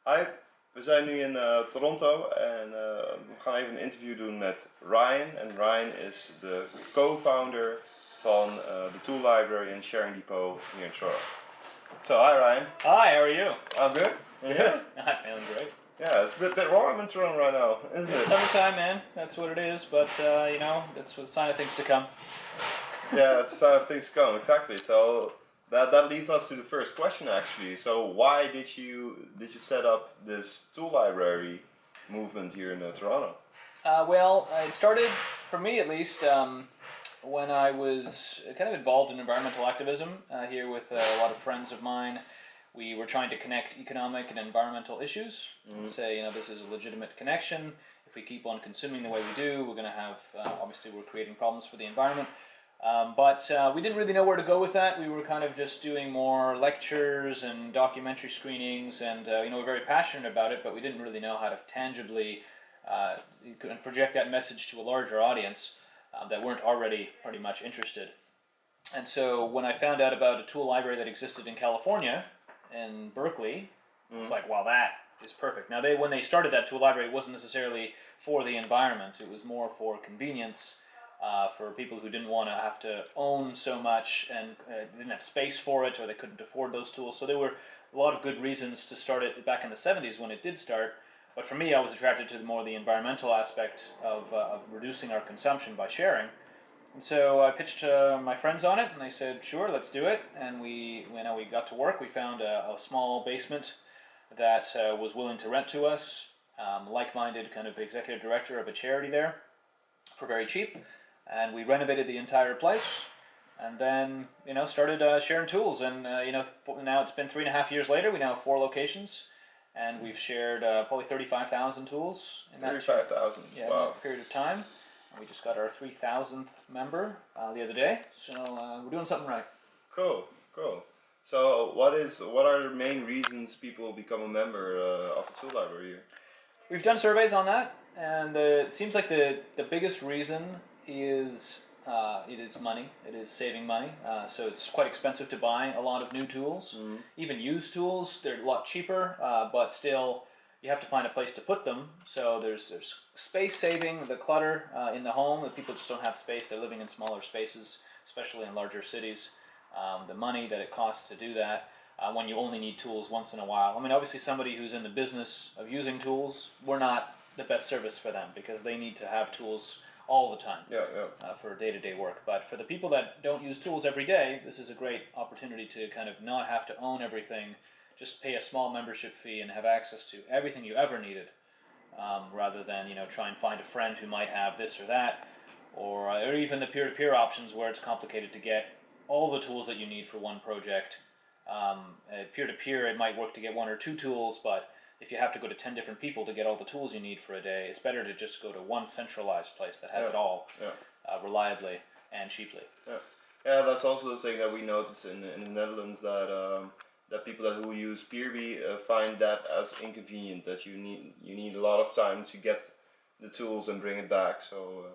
Hi, we zijn nu in Toronto en we gaan even een interview doen met Ryan. En Ryan is de co-founder van the Tool Library and Sharingdepot here in Toronto. So, hi Ryan. Hi, how are you? I'm good. And you? I'm feeling great. Yeah, it's a bit warm in Toronto right now, isn't it? Summertime, man. That's what it is. But you know, that's a sign of things to come. Yeah, it's a sign of things to come. Exactly. So that leads us to the first question, actually. So why did you set up this tool library movement here in Toronto? Well, it started, for me at least, when I was kind of involved in environmental activism here with a lot of friends of mine. We were trying to connect economic and environmental issues and say, you know, this is a legitimate connection. If we keep on consuming the way we do, we're going to have, obviously we're creating problems for the environment. But we didn't really know where to go with that. We were kind of just doing more lectures and documentary screenings, and you know, we're very passionate about it, but we didn't really know how to tangibly project that message to a larger audience that weren't already pretty much interested. And so when I found out about a tool library that existed in California, in Berkeley, I was like, wow, that is perfect. Now, when they started that tool library, it wasn't necessarily for the environment. It was more for convenience, for people who didn't want to have to own so much and didn't have space for it, or they couldn't afford those tools. So there were a lot of good reasons to start it back in the 70s when it did start. But for me, I was attracted to more the environmental aspect of reducing our consumption by sharing. And so I pitched to my friends on it, and they said, sure, let's do it. And when we got to work, we found a small basement that was willing to rent to us, like-minded kind of executive director of a charity there for very cheap. And we renovated the entire place, and then, you know, started sharing tools. And, you know, now it's been 3.5 years later. We now have 4 locations, and we've shared probably 35,000 tools in that 35,000. Wow. period of time. We just got our 3,000th member the other day, so we're doing something right. Cool, cool. So what are the main reasons people become a member of the tool library here? We've done surveys on that, and it seems like the biggest reason is it is money. It is saving money. So it's quite expensive to buy a lot of new tools. Even used tools, they're a lot cheaper, but still you have to find a place to put them. So there's space saving, the clutter in the home, that people just don't have space. They're living in smaller spaces, especially in larger cities. The money that it costs to do that when you only need tools once in a while. I mean, obviously somebody who's in the business of using tools, we're not the best service for them because they need to have tools all the time for day-to-day work. But for the people that don't use tools every day, this is a great opportunity to kind of not have to own everything. Just pay a small membership fee and have access to everything you ever needed, rather than, you know, try and find a friend who might have this or that, or even the peer-to-peer options where it's complicated to get all the tools that you need for one project. Peer-to-peer, it might work to get 1 or 2 tools, but if you have to go to 10 different people to get all the tools you need for a day, it's better to just go to one centralized place that has it all reliably and cheaply. Yeah, that's also the thing that we notice in the Netherlands, that people who use Peerby find that as inconvenient, that you need a lot of time to get the tools and bring it back. So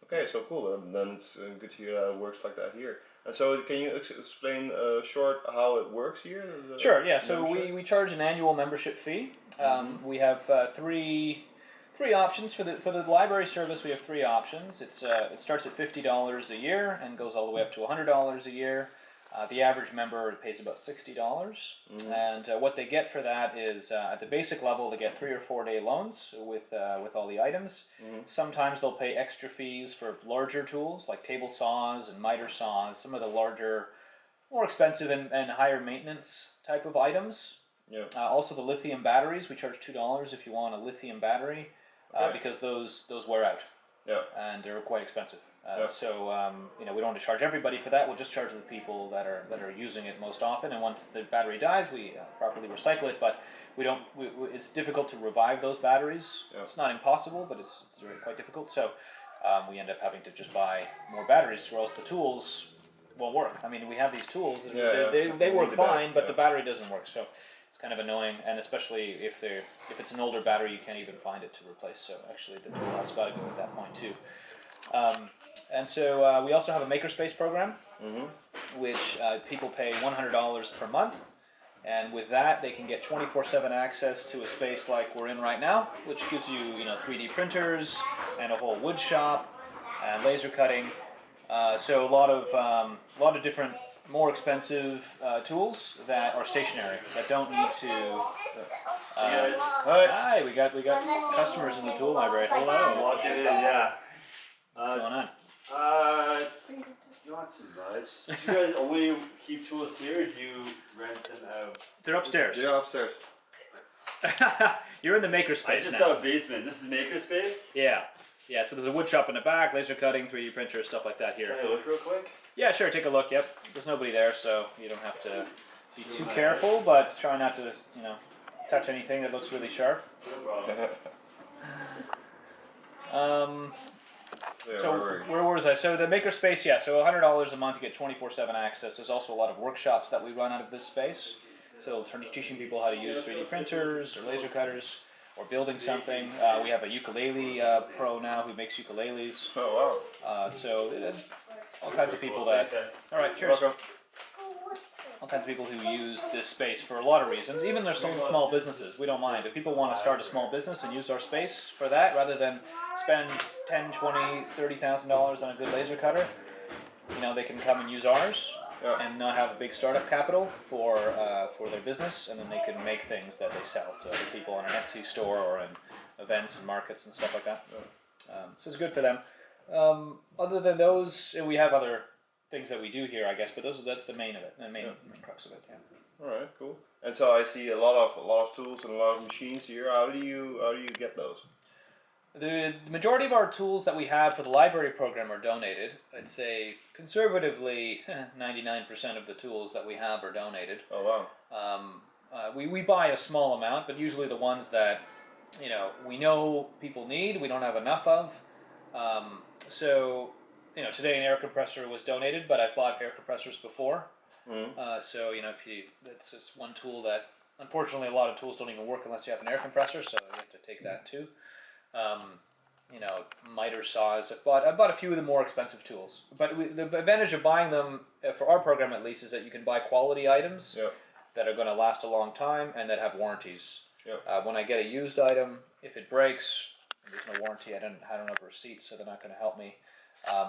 okay, so cool. Then it's good to hear that it works like that here. And so can you explain short how it works here? Sure. Yeah. So we charge an annual membership fee. We have three options for the library service. We have 3 options. It starts at $50 a year and goes all the way up to $100 a year. The average member pays about $60, and what they get for that is at the basic level they get 3 or 4 day loans with all the items. Sometimes they'll pay extra fees for larger tools like table saws and miter saws, some of the larger, more expensive and higher maintenance type of items. Also the lithium batteries, we charge $2 if you want a lithium battery, because those wear out. And they're quite expensive. So you know, we don't want to charge everybody for that. We'll just charge the people that are using it most often. And once the battery dies, we properly recycle it. But we don't. It's difficult to revive those batteries. It's not impossible, but it's quite difficult. So we end up having to just buy more batteries, or else the tools won't work. I mean, we have these tools. They work fine, but the battery doesn't work. So it's kind of annoying, and especially if it's an older battery, you can't even find it to replace. So actually, the tool has got to go at that point too. And so we also have a makerspace program, which people pay $100 per month, And with that, they can get 24/7 access to a space like we're in right now, which gives you, 3D printers and a whole wood shop and laser cutting. So a lot of different, more expensive tools that are stationary that don't need to. Hi. Hi, we got customers in the tool library. Hello. Walking in, yeah. What's going on? Not too much. Do you guys only keep tools here, or do you rent them out? They're upstairs. Yeah, upstairs. You're in the maker I space just now. saw a basement. This is makerspace? Yeah. Yeah, so there's a wood shop in the back, laser cutting, 3D printer, stuff like that here. Can I look real quick? Yeah, sure, take a look, yep. There's nobody there, so you don't have to be too careful, but try not to, touch anything that looks really sharp. No problem. Yeah, So where where was I? So the makerspace, yeah. So $100 a month, you get 24/7 access. There's also a lot of workshops that we run out of this space. So teaching people how to use 3D printers or laser cutters or building something. We have a ukulele pro now who makes ukuleles. Oh All kinds of people that. Thanks, guys. All right, cheers. wow. All kinds of people who use this space for a lot of reasons. Even there's some small businesses. We don't mind. If people want to start a small business and use our space for that, rather than spend $10, $20, $30,000 on a good laser cutter, they can come and use ours Yeah. and not have a big startup capital for their business, and then they can make things that they sell to other people on an Etsy store or in events and markets and stuff like that. So it's good for them. Other than those, we have other things that we do here, I guess, but that's the main of it, the main crux of it. Yeah. All right, cool. And so I see a lot of tools and a lot of machines here. How do you get those? The majority of our tools that we have for the library program are donated. I'd say conservatively, 99% of the tools that we have are donated. Oh wow. We buy a small amount, but usually the ones that we know people need, we don't have enough of. So today an air compressor was donated, but I've bought air compressors before. So that's just one tool that unfortunately a lot of tools don't even work unless you have an air compressor, so you have to take that too. Miter saws. I bought a few of the more expensive tools, but the advantage of buying them for our program at least is that you can buy quality items that are going to last a long time and that have warranties. When I get a used item, if it breaks, there's no warranty. I don't have a receipt, so they're not going to help me.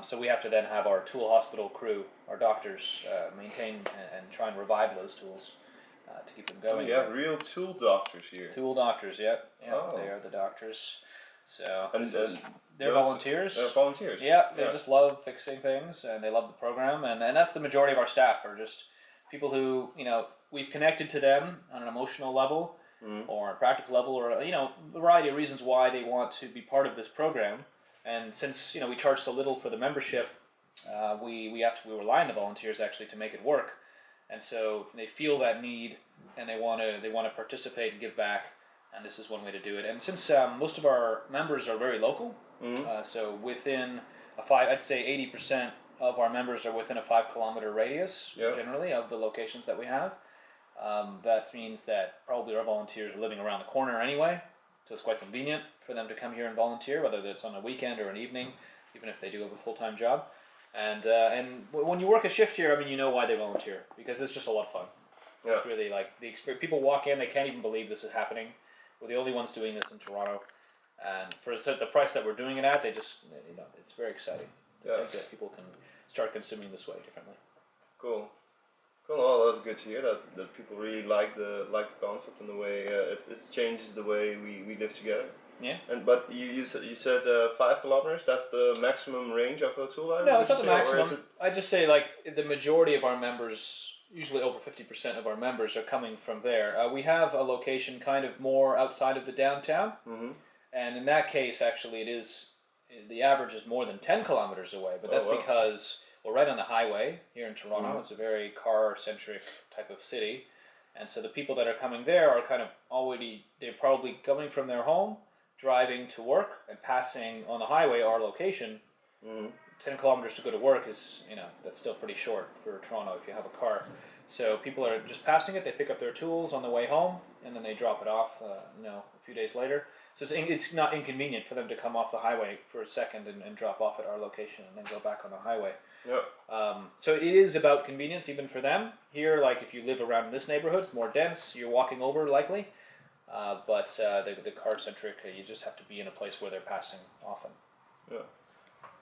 So we have to then have our tool hospital crew, our doctors, maintain and try and revive those tools to keep them going. You have real tool doctors here. Tool doctors, yep. Oh. They are the doctors. So And they're volunteers. They're volunteers. Yeah, they just love fixing things and they love the program, and that's the majority of our staff are just people who we've connected to them on an emotional level or a practical level, or a variety of reasons why they want to be part of this program. And since we charge so little for the membership, we rely on the volunteers actually to make it work, and so they feel that need and they want to participate and give back. And this is one way to do it. And since most of our members are very local, so within I'd say 80% of our members are within a 5-kilometer radius, generally, of the locations that we have. That means that probably our volunteers are living around the corner anyway, so it's quite convenient for them to come here and volunteer, whether it's on a weekend or an evening, even if they do have a full-time job. And when you work a shift here, you know why they volunteer, because it's just a lot of fun. Yeah. It's really like the experience. People walk in, they can't even believe this is happening. We're the only ones doing this in Toronto, and for the price that we're doing it at, they just it's very exciting to think that people can start consuming this way differently. Cool. Well, that's good to hear that people really like the concept and the way it changes the way we live together. Yeah. But you said 5 kilometers. That's the maximum range of a tool library? No, it's not the maximum. I just say the majority of our members. Usually over 50% of our members are coming from there. We have a location kind of more outside of the downtown, and in that case, actually, the average is more than 10 kilometers away, but that's because we're right on the highway here in Toronto. It's a very car-centric type of city, and so the people that are coming there are kind of they're probably coming from their home, driving to work, and passing on the highway our location. 10 kilometers to go to work is, that's still pretty short for Toronto if you have a car. So people are just passing it, they pick up their tools on the way home, and then they drop it off, a few days later. So it's not inconvenient for them to come off the highway for a second and drop off at our location and then go back on the highway. Yeah. So it is about convenience even for them. Here, like if you live around this neighborhood, it's more dense. You're walking over likely, but the car centric, you just have to be in a place where they're passing often. Yeah.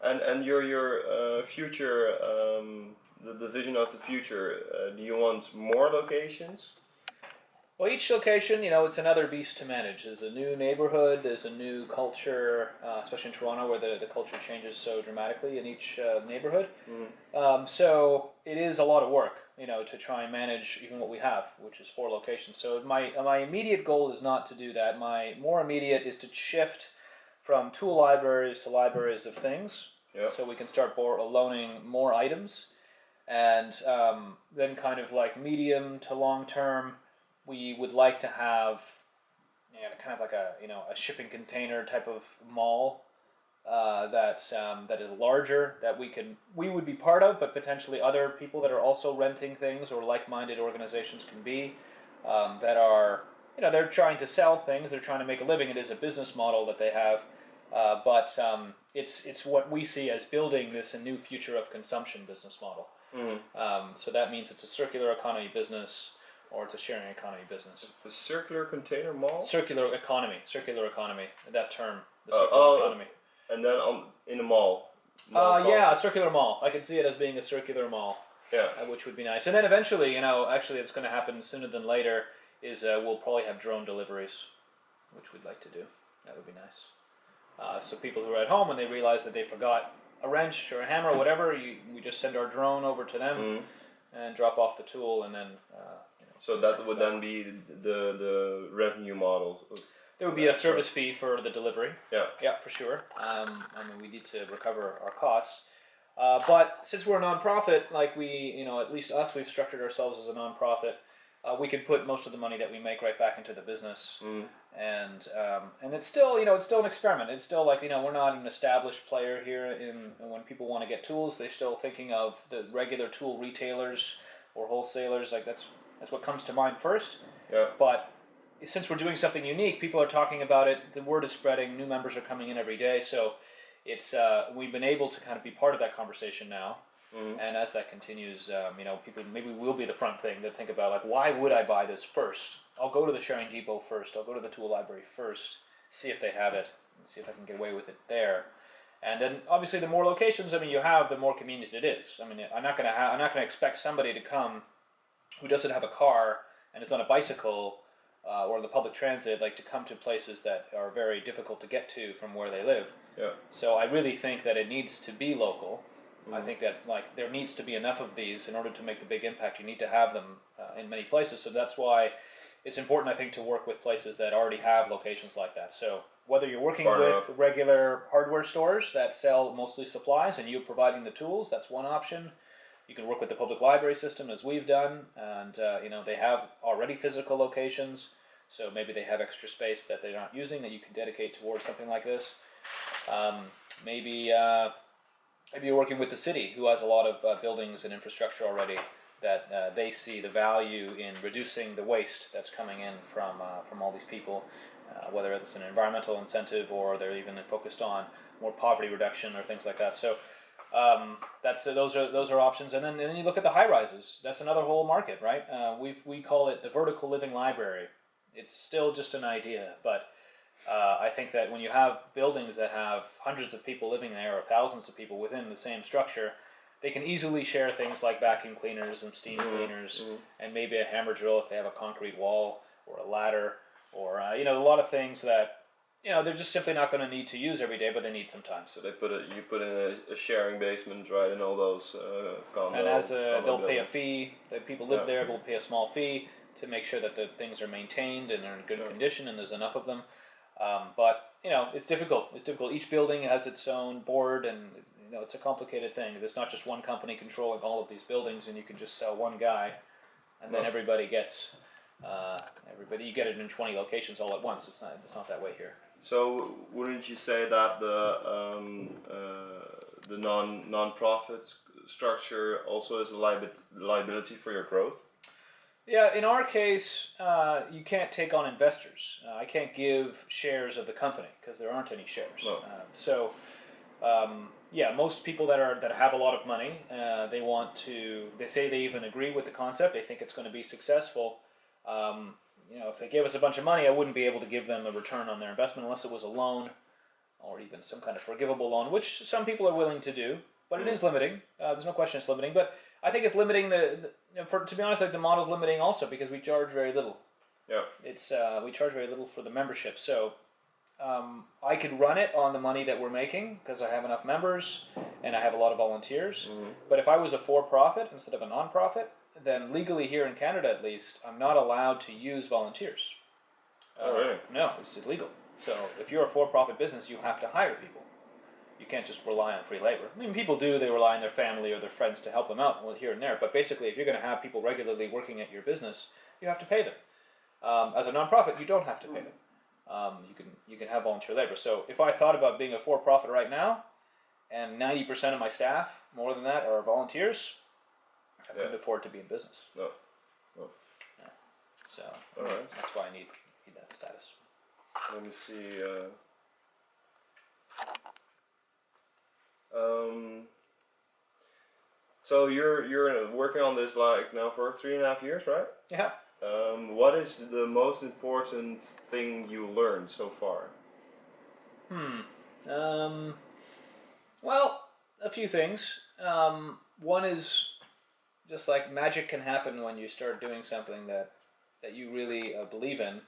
And your future, the vision of the future. Do you want more locations? Well, each location, it's another beast to manage. There's a new neighborhood, there's a new culture, especially in Toronto where the culture changes so dramatically in each neighborhood. Mm-hmm. So it is a lot of work, to try and manage even what we have, which is 4 locations. So my immediate goal is not to do that. My more immediate is to shift from tool libraries to libraries of things. Yeah. So we can start loaning more items. And then kind of like medium to long term, we would like to have kind of like a shipping container type of mall that is larger, that we would be part of, but potentially other people that are also renting things or like-minded organizations can be, that are they're trying to sell things, they're trying to make a living. It is a business model that they have, but it's what we see as building this a new future of consumption business model. Mm-hmm. So that means it's a circular economy business, or it's a sharing economy business. The circular container mall? Circular economy, that term, the circular economy. And then in the mall. Yeah, a circular mall. I could see it as being a circular mall. Yeah. Which would be nice. And then eventually, actually it's going to happen sooner than later, is we'll probably have drone deliveries, which we'd like to do. That would be nice. So people who are at home, when they realize that they forgot a wrench or a hammer or whatever, we just send our drone over to them and drop off the tool, and then so that would then be the revenue model. There would be a service fee for the delivery. Yeah. Yeah, for sure. We need to recover our costs. But since we're a nonprofit, like at least us, we've structured ourselves as a nonprofit. We could put most of the money that we make right back into the business, and it's still it's still an experiment. It's still like we're not an established player here. When people want to get tools, they're still thinking of the regular tool retailers or wholesalers. Like that's what comes to mind first. Yeah. But since we're doing something unique, people are talking about it. The word is spreading. New members are coming in every day, so it's we've been able to kind of be part of that conversation now. And as that continues, people maybe will be the front thing to think about, like, why would I buy this first? I'll go to the Sharingdepot first. I'll go to the tool library first, see if they have it, and see if I can get away with it there. And then obviously the more locations, you have, the more convenient it is. I'm not gonna expect somebody to come who doesn't have a car and is on a bicycle or the public transit, like to come to places that are very difficult to get to from where they live. Yeah. So I really think that it needs to be local. I think that there needs to be enough of these in order to make the big impact. You need to have them in many places. So that's why it's important, I think, to work with places that already have locations like that. So whether you're working with regular hardware stores that sell mostly supplies and you're providing the tools, that's one option. You can work with the public library system, as we've done, and they have already physical locations, so maybe they have extra space that they're not using that you can dedicate towards something like this. Maybe you're working with the city, who has a lot of buildings and infrastructure already, that they see the value in reducing the waste that's coming in from all these people, whether it's an environmental incentive or they're even focused on more poverty reduction or things like that. So those are options. And then you look at the high rises. That's another whole market, right? We call it the vertical living library. It's still just an idea, but I think that when you have buildings that have hundreds of people living there or thousands of people within the same structure, they can easily share things like vacuum cleaners and steam cleaners, and maybe a hammer drill if they have a concrete wall, or a ladder, or a lot of things that they're just simply not going to need to use every day, but they need sometimes. So you put in a sharing basement, right, and all those condo. And they'll pay a fee. The people live there will pay a small fee to make sure that the things are maintained and are in good condition, and there's enough of them. But it's difficult. It's difficult. Each building has its own board, and it's a complicated thing. There's not just one company controlling all of these buildings, and you can just sell one guy, and then everybody gets you get it in 20 locations all at once. It's not that way here. So wouldn't you say that the non-profit structure also is a liability for your growth? Yeah, in our case, you can't take on investors. I can't give shares of the company because there aren't any shares. No. Yeah, most people that have a lot of money, they want to. They say they even agree with the concept. They think it's going to be successful. If they gave us a bunch of money, I wouldn't be able to give them a return on their investment unless it was a loan or even some kind of forgivable loan, which some people are willing to do. But it is limiting. There's no question it's limiting. But I think it's limiting to be honest, like the model's limiting also because we charge very little. Yeah. It's we charge very little for the membership. So I could run it on the money that we're making because I have enough members and I have a lot of volunteers. But if I was a for-profit instead of a non-profit, then legally here in Canada at least, I'm not allowed to use volunteers. Oh, really? No, it's illegal. So if you're a for-profit business, you have to hire people. You can't just rely on free labor. I mean, people do. They rely on their family or their friends to help them out here and there. But basically, if you're going to have people regularly working at your business, you have to pay them. As a nonprofit, you don't have to pay them. You can have volunteer labor. So if I thought about being a for-profit right now, and 90% of my staff, more than that, are volunteers, I couldn't afford to be in business. No. Yeah. So Alright. that's why I need that status. Let me see. So you're working on this like now for 3.5 years, right? Yeah. What is the most important thing you learned so far? Well, a few things. One is just like magic can happen when you start doing something that you really believe in.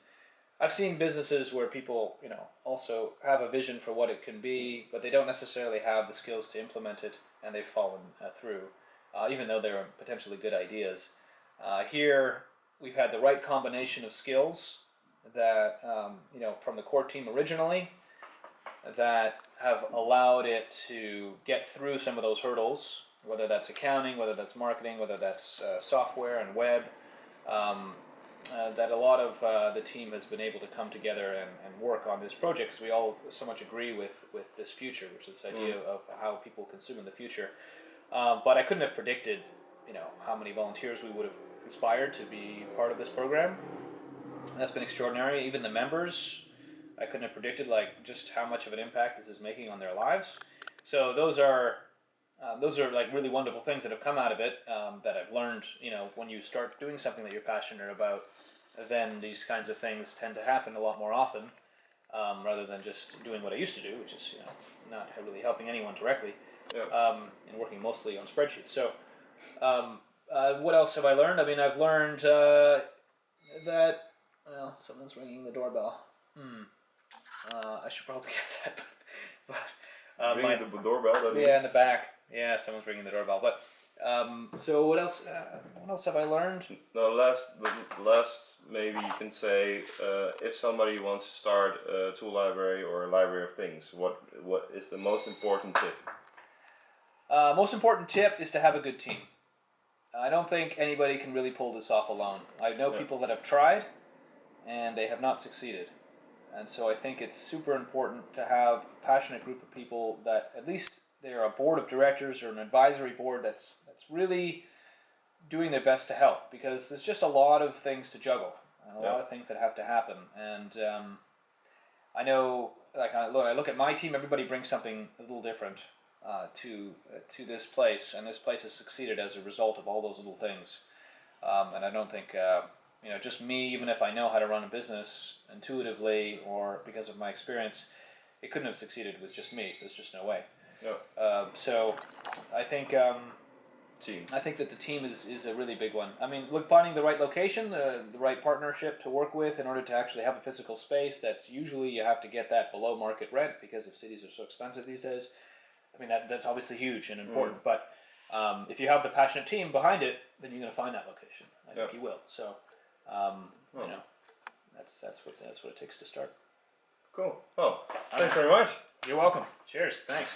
I've seen businesses where people, also have a vision for what it can be, but they don't necessarily have the skills to implement it, and they've fallen through, even though they're potentially good ideas. Here, we've had the right combination of skills that, from the core team originally, that have allowed it to get through some of those hurdles, whether that's accounting, whether that's marketing, whether that's software and web. That a lot of the team has been able to come together and work on this project because we all so much agree with this future, which is this idea of how people consume in the future. But I couldn't have predicted, how many volunteers we would have inspired to be part of this program. That's been extraordinary. Even the members, I couldn't have predicted like just how much of an impact this is making on their lives. So those are like really wonderful things that have come out of it that I've learned. When you start doing something that you're passionate about, then these kinds of things tend to happen a lot more often, rather than just doing what I used to do, which is not really helping anyone directly, and working mostly on spreadsheets. So, what else have I learned? I mean, I've learned that someone's ringing the doorbell. I should probably get that, but Ringing the doorbell. That in the back. Yeah, someone's ringing the doorbell. But so what else? What else have I learned? No, the last maybe you can say if somebody wants to start a tool library or a library of things, what is the most important tip? Most important tip is to have a good team. I don't think anybody can really pull this off alone. I know people that have tried, and they have not succeeded. And so I think it's super important to have a passionate group of people that at least they're a board of directors or an advisory board that's really doing their best to help, because there's just a lot of things to juggle and a lot of things that have to happen. And I know, like I look at my team, everybody brings something a little different to this place, and this place has succeeded as a result of all those little things. And I don't think just me, even if I know how to run a business intuitively or because of my experience, it couldn't have succeeded with just me. There's just no way. Yeah. So I think Team. I think that the team is a really big one. I mean, finding the right location, the right partnership to work with in order to actually have a physical space. That's usually you have to get that below market rent because of cities are so expensive these days. I mean that's obviously huge and important. But if you have the passionate team behind it, then you're going to find that location. I think you will. So that's what it takes to start. Cool. Oh, thanks very much. You're welcome. Cheers. Thanks.